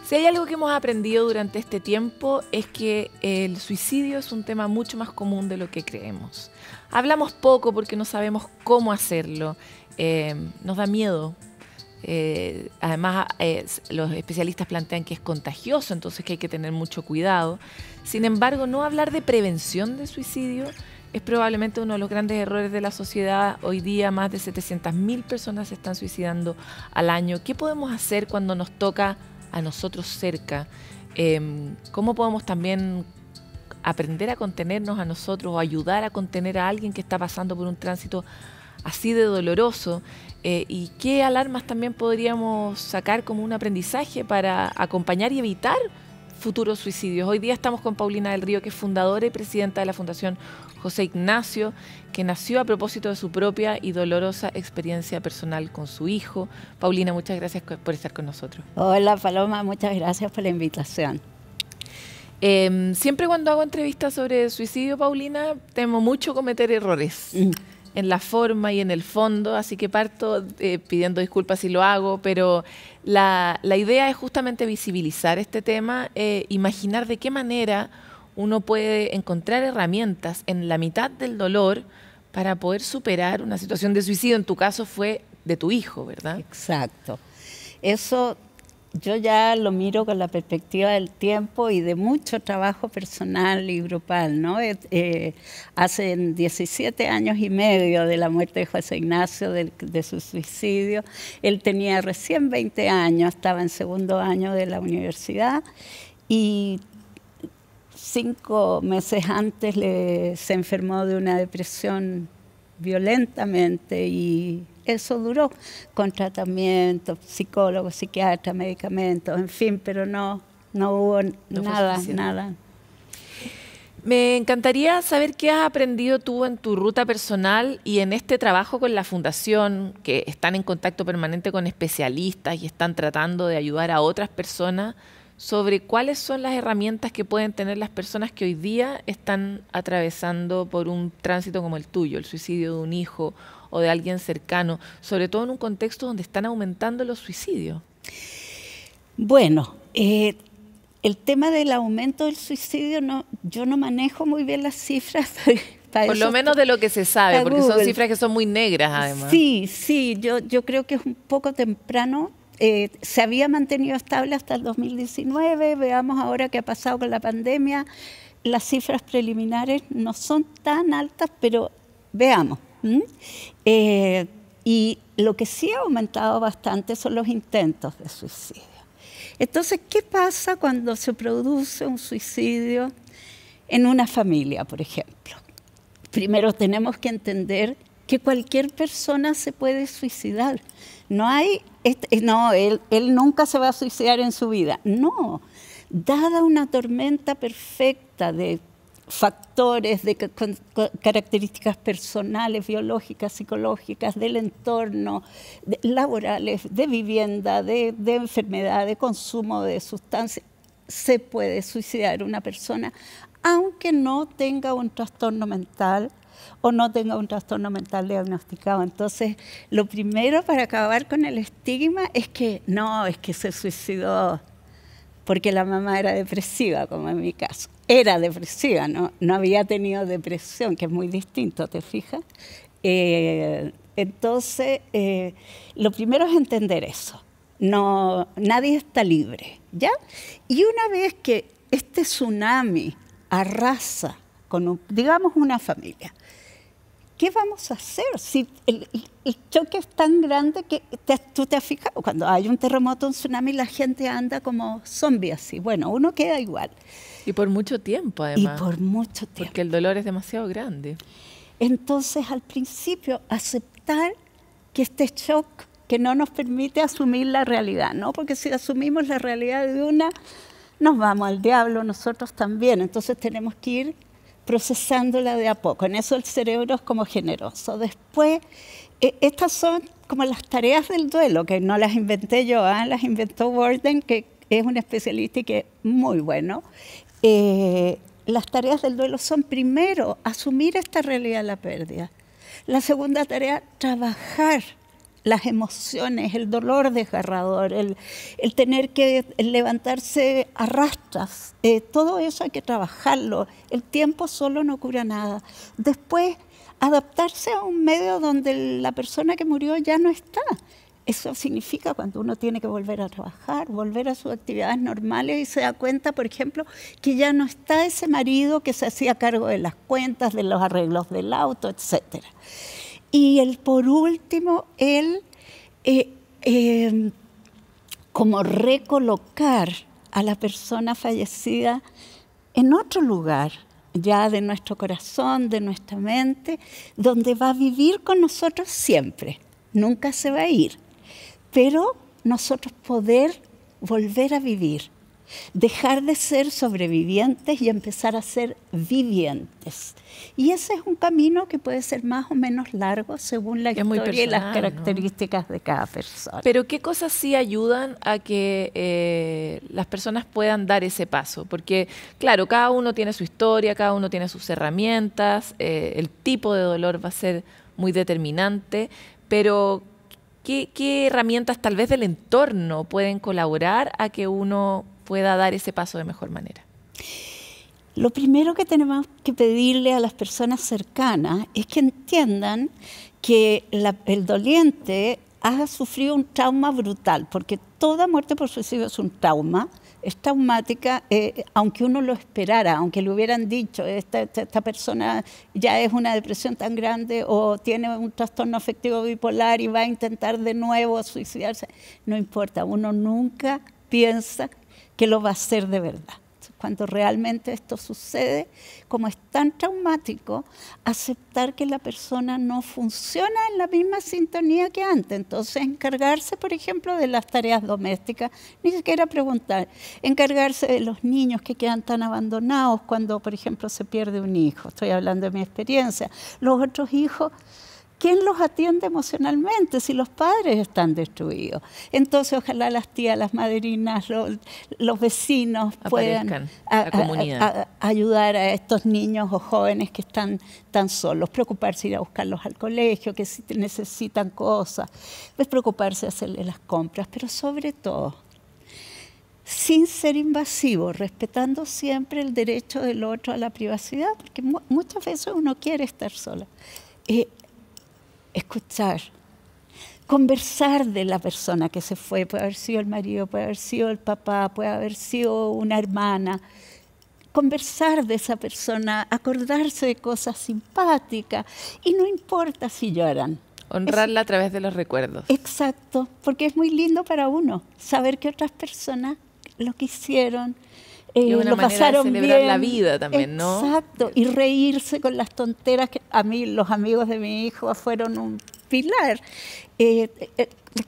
Si hay algo que hemos aprendido durante este tiempo es que el suicidio es un tema mucho más común de lo que creemos. Hablamos poco porque no sabemos cómo hacerlo. Nos da miedo. Además, los especialistas plantean que es contagioso, entonces que hay que tener mucho cuidado. Sin embargo, no hablar de prevención de suicidio es probablemente uno de los grandes errores de la sociedad. Hoy día más de 700.000 personas se están suicidando al año. ¿Qué podemos hacer cuando nos toca a nosotros cerca? ¿Cómo podemos también aprender a contenernos a nosotros o ayudar a contener a alguien que está pasando por un tránsito así de doloroso? ¿Y qué alarmas también podríamos sacar como un aprendizaje para acompañar y evitar futuros suicidios? Hoy día estamos con Paulina del Río, que es fundadora y presidenta de la Fundación José Ignacio, que nació a propósito de su propia y dolorosa experiencia personal con su hijo. Paulina, muchas gracias por estar con nosotros. Hola Paloma, muchas gracias por la invitación. Siempre cuando hago entrevistas sobre suicidio, Paulina, temo mucho cometer errores en la forma y en el fondo, así que parto pidiendo disculpas si lo hago, pero la idea es justamente visibilizar este tema, imaginar de qué manera uno puede encontrar herramientas en la mitad del dolor para poder superar una situación de suicidio. En tu caso fue de tu hijo, ¿verdad? Exacto. Eso yo ya lo miro con la perspectiva del tiempo y de mucho trabajo personal y grupal, ¿no? Hace 17 años y medio de la muerte de José Ignacio, de su suicidio. Él tenía recién 20 años, estaba en segundo año de la universidad y 5 meses antes se enfermó de una depresión violentamente y eso duró con tratamiento, psicólogo, psiquiatra, medicamentos, en fin, pero no hubo nada. Me encantaría saber qué has aprendido tú en tu ruta personal y en este trabajo con la Fundación, que están en contacto permanente con especialistas y están tratando de ayudar a otras personas, sobre cuáles son las herramientas que pueden tener las personas que hoy día están atravesando por un tránsito como el tuyo, el suicidio de un hijo o de alguien cercano, sobre todo en un contexto donde están aumentando los suicidios. Bueno, el tema del aumento del suicidio, yo no manejo muy bien las cifras. Por lo menos de lo que se sabe, porque son cifras que son muy negras además. Sí, yo creo que es un poco temprano. Se había mantenido estable hasta el 2019, veamos ahora qué ha pasado con la pandemia. Las cifras preliminares no son tan altas, pero veamos. Y lo que sí ha aumentado bastante son los intentos de suicidio. Entonces, ¿qué pasa cuando se produce un suicidio en una familia, por ejemplo? Primero tenemos que entender que cualquier persona se puede suicidar. No hay, él nunca se va a suicidar en su vida. No, dada una tormenta perfecta de factores, de características personales, biológicas, psicológicas, del entorno, laborales, de vivienda, de enfermedad, de consumo de sustancias, se puede suicidar una persona aunque no tenga un trastorno mental o no tenga un trastorno mental diagnosticado. Entonces, lo primero para acabar con el estigma es que es que se suicidó porque la mamá era depresiva, como en mi caso. Era depresiva, no había tenido depresión, que es muy distinto, ¿te fijas? Entonces, lo primero es entender eso. Nadie está libre, ¿ya? Y una vez que este tsunami arrasa con, digamos, una familia, ¿qué vamos a hacer? Si el choque es tan grande que tú te has fijado, cuando hay un terremoto, un tsunami, la gente anda como zombie así. Bueno, uno queda igual. Y por mucho tiempo, además. Y por mucho tiempo. Porque el dolor es demasiado grande. Entonces, al principio, aceptar que este shock que no nos permite asumir la realidad, ¿no? Porque si asumimos la realidad de una, nos vamos al diablo nosotros también. Entonces, tenemos que ir procesándola de a poco. En eso el cerebro es como generoso. Después, estas son como las tareas del duelo, que no las inventé yo, las inventó Worden, que es un especialista y que es muy bueno. Las tareas del duelo son, primero, asumir esta realidad de la pérdida. La segunda tarea, trabajar las emociones, el dolor desgarrador, el tener que levantarse a rastras, todo eso hay que trabajarlo. El tiempo solo no cura nada. Después, adaptarse a un medio donde la persona que murió ya no está. Eso significa cuando uno tiene que volver a trabajar, volver a sus actividades normales y se da cuenta, por ejemplo, que ya no está ese marido que se hacía cargo de las cuentas, de los arreglos del auto, etc. Y por último, como recolocar a la persona fallecida en otro lugar, ya de nuestro corazón, de nuestra mente, donde va a vivir con nosotros siempre, nunca se va a ir. Pero nosotros poder volver a vivir, dejar de ser sobrevivientes y empezar a ser vivientes. Y ese es un camino que puede ser más o menos largo según la historia y las características, ¿no?, de cada persona. Pero ¿qué cosas sí ayudan a que las personas puedan dar ese paso? Porque, claro, cada uno tiene su historia, cada uno tiene sus herramientas, el tipo de dolor va a ser muy determinante, pero ¿qué herramientas tal vez del entorno pueden colaborar a que uno pueda dar ese paso de mejor manera? Lo primero que tenemos que pedirle a las personas cercanas es que entiendan que el doliente ha sufrido un trauma brutal, porque toda muerte por suicidio es un trauma, es traumática, aunque uno lo esperara, aunque le hubieran dicho, esta persona ya es una depresión tan grande o tiene un trastorno afectivo bipolar y va a intentar de nuevo suicidarse, no importa, uno nunca piensa que lo va a hacer de verdad. Cuando realmente esto sucede, como es tan traumático, aceptar que la persona no funciona en la misma sintonía que antes. Entonces, encargarse, por ejemplo, de las tareas domésticas, ni siquiera preguntar, encargarse de los niños que quedan tan abandonados cuando, por ejemplo, se pierde un hijo. Estoy hablando de mi experiencia. Los otros hijos, ¿quién los atiende emocionalmente si los padres están destruidos? Entonces, ojalá las tías, las madrinas, los vecinos puedan ayudar a estos niños o jóvenes que están tan solos, preocuparse de ir a buscarlos al colegio, que si necesitan cosas, pues preocuparse de hacerle las compras, pero sobre todo, sin ser invasivo, respetando siempre el derecho del otro a la privacidad, porque muchas veces uno quiere estar sola. Escuchar, conversar de la persona que se fue, puede haber sido el marido, puede haber sido el papá, puede haber sido una hermana, conversar de esa persona, acordarse de cosas simpáticas y no importa si lloran. Honrarla a través de los recuerdos. Exacto, porque es muy lindo para uno saber que otras personas lo quisieron, lo pasaron bien. Celebrar la vida también, ¿no? Exacto, y reírse con las tonteras que a mí, los amigos de mi hijo fueron un pilar,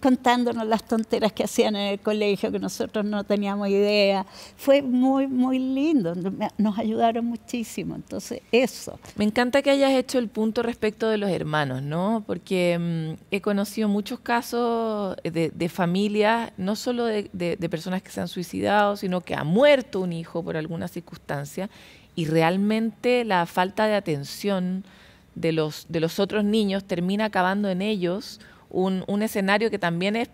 contándonos las tonteras que hacían en el colegio, que nosotros no teníamos idea. Fue muy, muy lindo, nos ayudaron muchísimo, entonces eso. Me encanta que hayas hecho el punto respecto de los hermanos, ¿no? Porque he conocido muchos casos de familias, no solo de personas que se han suicidado, sino que ha muerto un hijo por alguna circunstancia, y realmente la falta de atención de los otros niños termina acabando en ellos un escenario que también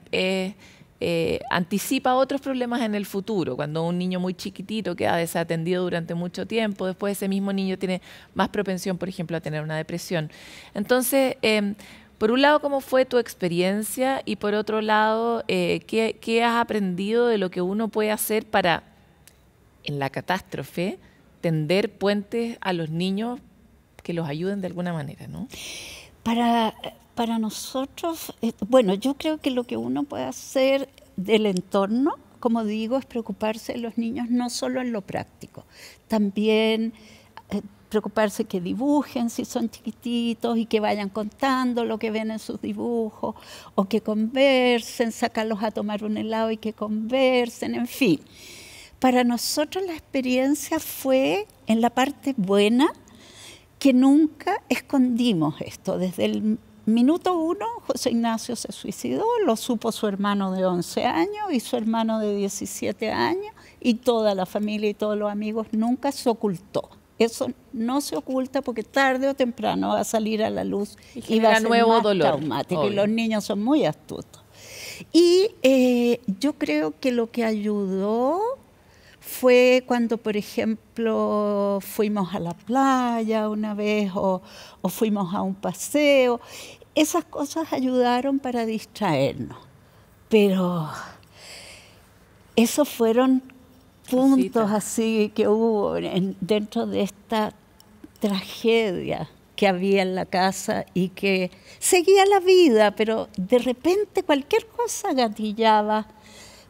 anticipa otros problemas en el futuro. Cuando un niño muy chiquitito queda desatendido durante mucho tiempo, después ese mismo niño tiene más propensión, por ejemplo, a tener una depresión. Entonces, por un lado, ¿cómo fue tu experiencia? Y por otro lado, ¿qué has aprendido de lo que uno puede hacer para, en la catástrofe, tender puentes a los niños que los ayuden de alguna manera, ¿no? Para nosotros, bueno, yo creo que lo que uno puede hacer del entorno, como digo, es preocuparse de los niños no solo en lo práctico, también preocuparse que dibujen si son chiquititos y que vayan contando lo que ven en sus dibujos, o que conversen, sacarlos a tomar un helado y que conversen, en fin. Para nosotros la experiencia fue en la parte buena, que nunca escondimos esto. Desde el minuto 1, José Ignacio se suicidó, lo supo su hermano de 11 años y su hermano de 17 años, y toda la familia y todos los amigos, nunca se ocultó Eso no se oculta porque tarde o temprano va a salir a la luz y va a ser nuevo más dolor, traumático. obvio. Y los niños son muy astutos. Y yo creo que lo que ayudó fue cuando, por ejemplo, fuimos a la playa una vez o fuimos a un paseo. Esas cosas ayudaron para distraernos. Pero esos fueron puntos así que hubo dentro de esta tragedia que había en la casa y que seguía la vida, pero de repente cualquier cosa gatillaba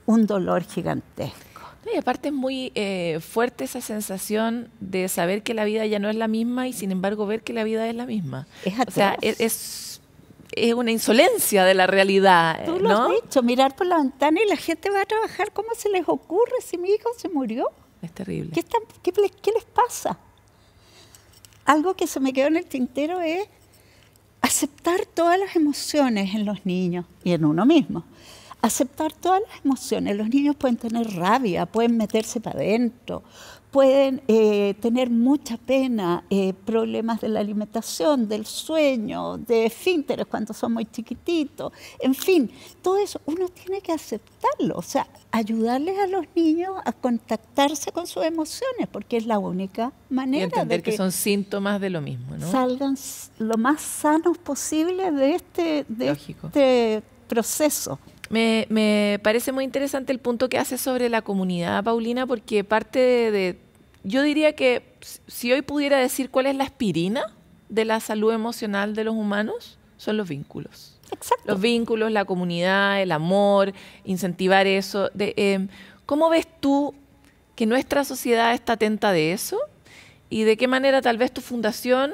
un dolor gigantesco. Y aparte es muy fuerte esa sensación de saber que la vida ya no es la misma y sin embargo ver que la vida es la misma. Es atroz. O sea, es una insolencia de la realidad. Tú lo has dicho, mirar por la ventana y la gente va a trabajar. ¿Cómo se les ocurre si mi hijo se murió? Es terrible. ¿Qué les pasa? Algo que se me quedó en el tintero es aceptar todas las emociones en los niños y en uno mismo. Aceptar todas las emociones. Los niños pueden tener rabia, pueden meterse para adentro, pueden tener mucha pena, problemas de la alimentación, del sueño, de esfínteres cuando son muy chiquititos. En fin, todo eso uno tiene que aceptarlo. O sea, ayudarles a los niños a contactarse con sus emociones, porque es la única manera y entender de que son síntomas de lo mismo, ¿no? salgan lo más sanos posible de este proceso. Me parece muy interesante el punto que haces sobre la comunidad, Paulina, porque parte yo diría que si hoy pudiera decir cuál es la aspirina de la salud emocional de los humanos, son los vínculos. Exacto. Los vínculos, la comunidad, el amor, incentivar eso. ¿Cómo ves tú que nuestra sociedad está atenta de eso? ¿Y de qué manera tal vez tu fundación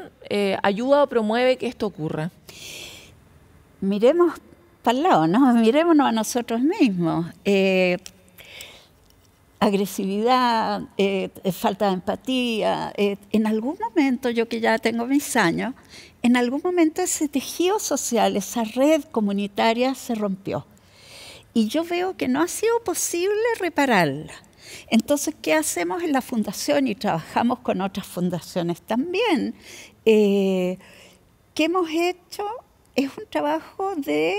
ayuda o promueve que esto ocurra? Miremos para el lado, ¿no? Mirémonos a nosotros mismos. Agresividad, falta de empatía. En algún momento, yo que ya tengo mis años, en algún momento ese tejido social, esa red comunitaria se rompió. Y yo veo que no ha sido posible repararla. Entonces, ¿qué hacemos en la fundación? Y trabajamos con otras fundaciones también. ¿Qué hemos hecho? Es un trabajo de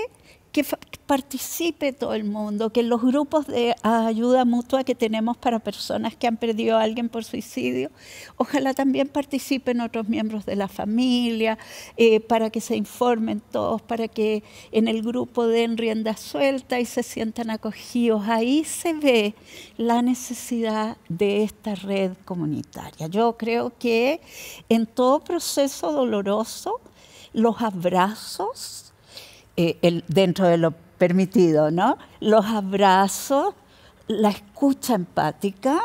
que participe todo el mundo, que los grupos de ayuda mutua que tenemos para personas que han perdido a alguien por suicidio, ojalá también participen otros miembros de la familia, para que se informen todos, para que en el grupo den rienda suelta y se sientan acogidos. Ahí se ve la necesidad de esta red comunitaria. Yo creo que en todo proceso doloroso, los abrazos, dentro de lo permitido, ¿no? Los abrazos, la escucha empática,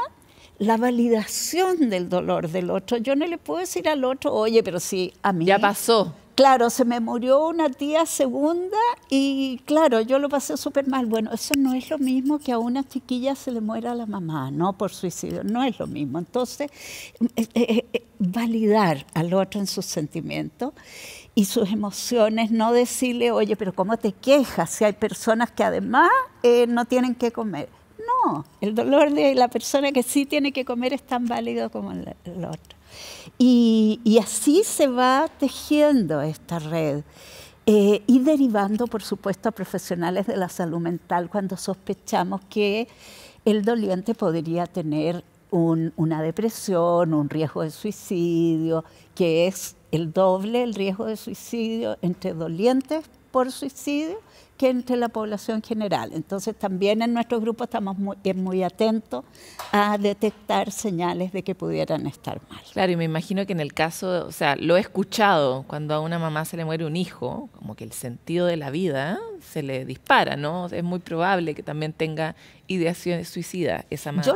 la validación del dolor del otro. Yo no le puedo decir al otro, oye, pero sí, a mí... Ya pasó. Claro, se me murió una tía segunda y claro, yo lo pasé súper mal. Bueno, eso no es lo mismo que a una chiquilla se le muera la mamá, ¿no? Por suicidio, no es lo mismo. Entonces, validar al otro en sus sentimientos y sus emociones, no decirle, oye, pero ¿cómo te quejas si hay personas que además no tienen que comer? No, el dolor de la persona que sí tiene que comer es tan válido como el otro. Y así se va tejiendo esta red y derivando, por supuesto, a profesionales de la salud mental cuando sospechamos que el doliente podría tener una depresión, un riesgo de suicidio, que es el doble el riesgo de suicidio entre dolientes por suicidio que entre la población general. Entonces también en nuestro grupo estamos muy atentos a detectar señales de que pudieran estar mal. Claro, y me imagino que en el caso, o sea, lo he escuchado, cuando a una mamá se le muere un hijo, como que el sentido de la vida se le dispara, ¿no? Es muy probable que también tenga ideaciones suicidas esa madre. Yo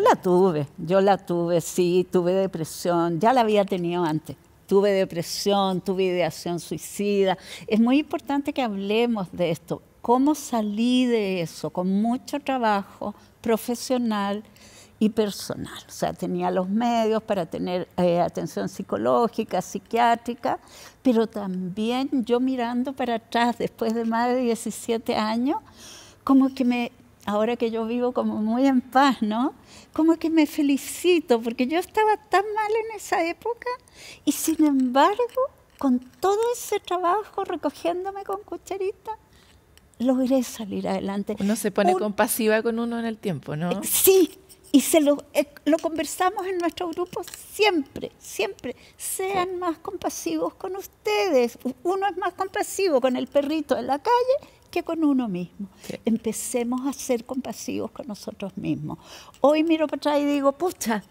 la tuve, sí, tuve depresión, ya la había tenido antes. Tuve depresión, tuve ideación suicida. Es muy importante que hablemos de esto. ¿Cómo salí de eso? Con mucho trabajo profesional y personal. O sea, tenía los medios para tener atención psicológica, psiquiátrica, pero también yo mirando para atrás, después de más de 17 años, como que ahora que yo vivo como muy en paz, ¿no? Como que me felicito, porque yo estaba tan mal en esa época y sin embargo, con todo ese trabajo, recogiéndome con cucharita, logré salir adelante. Uno se pone compasiva con uno en el tiempo, ¿no? Sí, y lo conversamos en nuestro grupo siempre, siempre. Sean más compasivos con ustedes. Uno es más compasivo con el perrito de la calle que con uno mismo. Sí. Empecemos a ser compasivos con nosotros mismos. Hoy miro para atrás y digo, pucha,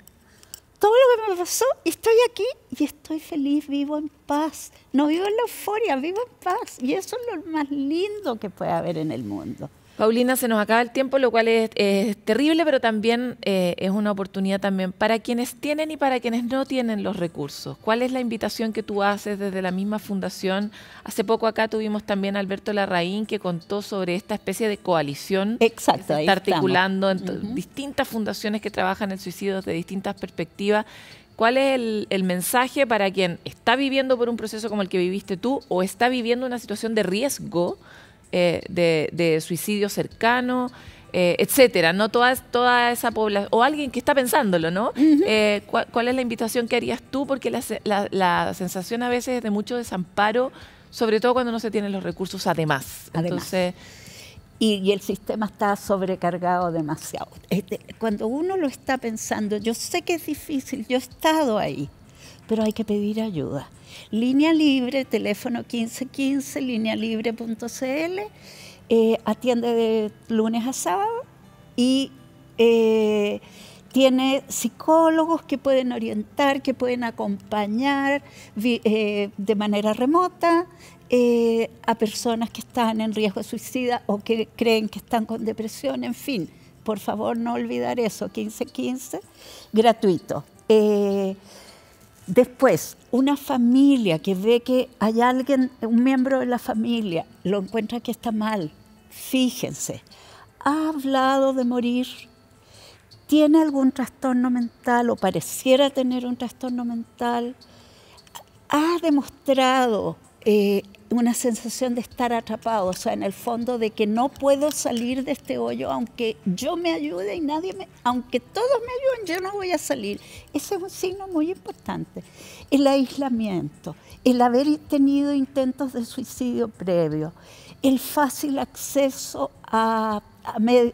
todo lo que me pasó, estoy aquí y estoy feliz, vivo en paz. No vivo en la euforia, vivo en paz. Y eso es lo más lindo que puede haber en el mundo. Paulina, se nos acaba el tiempo, lo cual es terrible, pero también es una oportunidad también para quienes tienen y para quienes no tienen los recursos. ¿Cuál es la invitación que tú haces desde la misma fundación? Hace poco acá tuvimos también a Alberto Larraín, que contó sobre esta especie de coalición. Exacto, que se está articulando en distintas fundaciones que trabajan el suicidio desde distintas perspectivas. ¿Cuál es el mensaje para quien está viviendo por un proceso como el que viviste tú o está viviendo una situación de riesgo de suicidio cercano, etcétera, ¿no? Toda esa población, o alguien que está pensándolo, ¿no? ¿Cuál es la invitación que harías tú? Porque la sensación a veces es de mucho desamparo, sobre todo cuando no se tienen los recursos además. Entonces, y el sistema está sobrecargado demasiado. Cuando uno lo está pensando, yo sé que es difícil, yo he estado ahí, pero hay que pedir ayuda. Línea Libre, teléfono 1515, linealibre.cl, atiende de lunes a sábado y tiene psicólogos que pueden orientar, que pueden acompañar de manera remota a personas que están en riesgo de suicida o que creen que están con depresión, en fin. Por favor, no olvidar eso, 1515, gratuito. Después, una familia que ve que hay alguien, un miembro de la familia, lo encuentra que está mal. Fíjense, ha hablado de morir, tiene algún trastorno mental o pareciera tener un trastorno mental, ha demostrado una sensación de estar atrapado, o sea, en el fondo de que no puedo salir de este hoyo, aunque yo me ayude y aunque todos me ayuden, yo no voy a salir. Ese es un signo muy importante. El aislamiento, el haber tenido intentos de suicidio previo, el fácil acceso a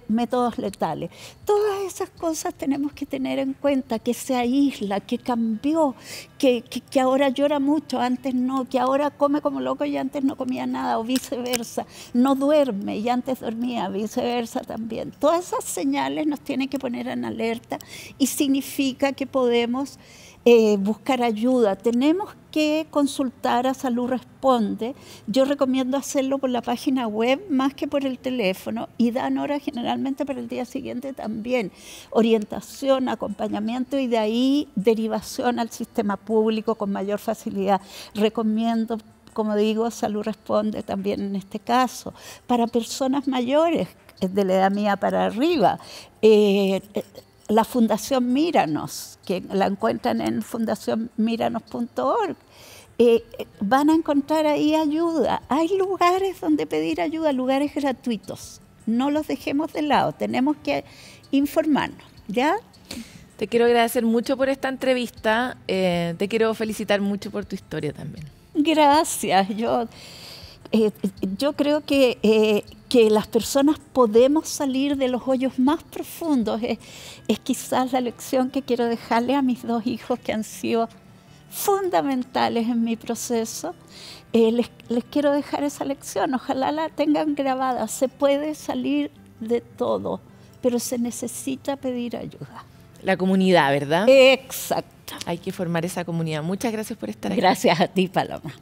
métodos letales. Todas esas cosas tenemos que tener en cuenta, que se aísla, que cambió, que ahora llora mucho, antes no, que ahora come como loco y antes no comía nada, o viceversa, no duerme y antes dormía, viceversa también. Todas esas señales nos tienen que poner en alerta y significa que podemos buscar ayuda. Tenemos que consultar a Salud Responde. Yo recomiendo hacerlo por la página web más que por el teléfono y dan hora generalmente para el día siguiente también. Orientación, acompañamiento y de ahí derivación al sistema público con mayor facilidad. Recomiendo, como digo, Salud Responde también en este caso. Para personas mayores, de la edad mía para arriba, la Fundación Míranos, que la encuentran en fundacionmiranos.org, van a encontrar ahí ayuda. Hay lugares donde pedir ayuda, lugares gratuitos. No los dejemos de lado, tenemos que informarnos, ¿ya? Te quiero agradecer mucho por esta entrevista, te quiero felicitar mucho por tu historia también. Gracias, yo creo que las personas podemos salir de los hoyos más profundos. Es quizás la lección que quiero dejarle a mis dos hijos que han sido fundamentales en mi proceso. Les quiero dejar esa lección, ojalá la tengan grabada. Se puede salir de todo, pero se necesita pedir ayuda. La comunidad, ¿verdad? Exacto. Hay que formar esa comunidad. Muchas gracias por estar aquí. Gracias a ti, Paloma.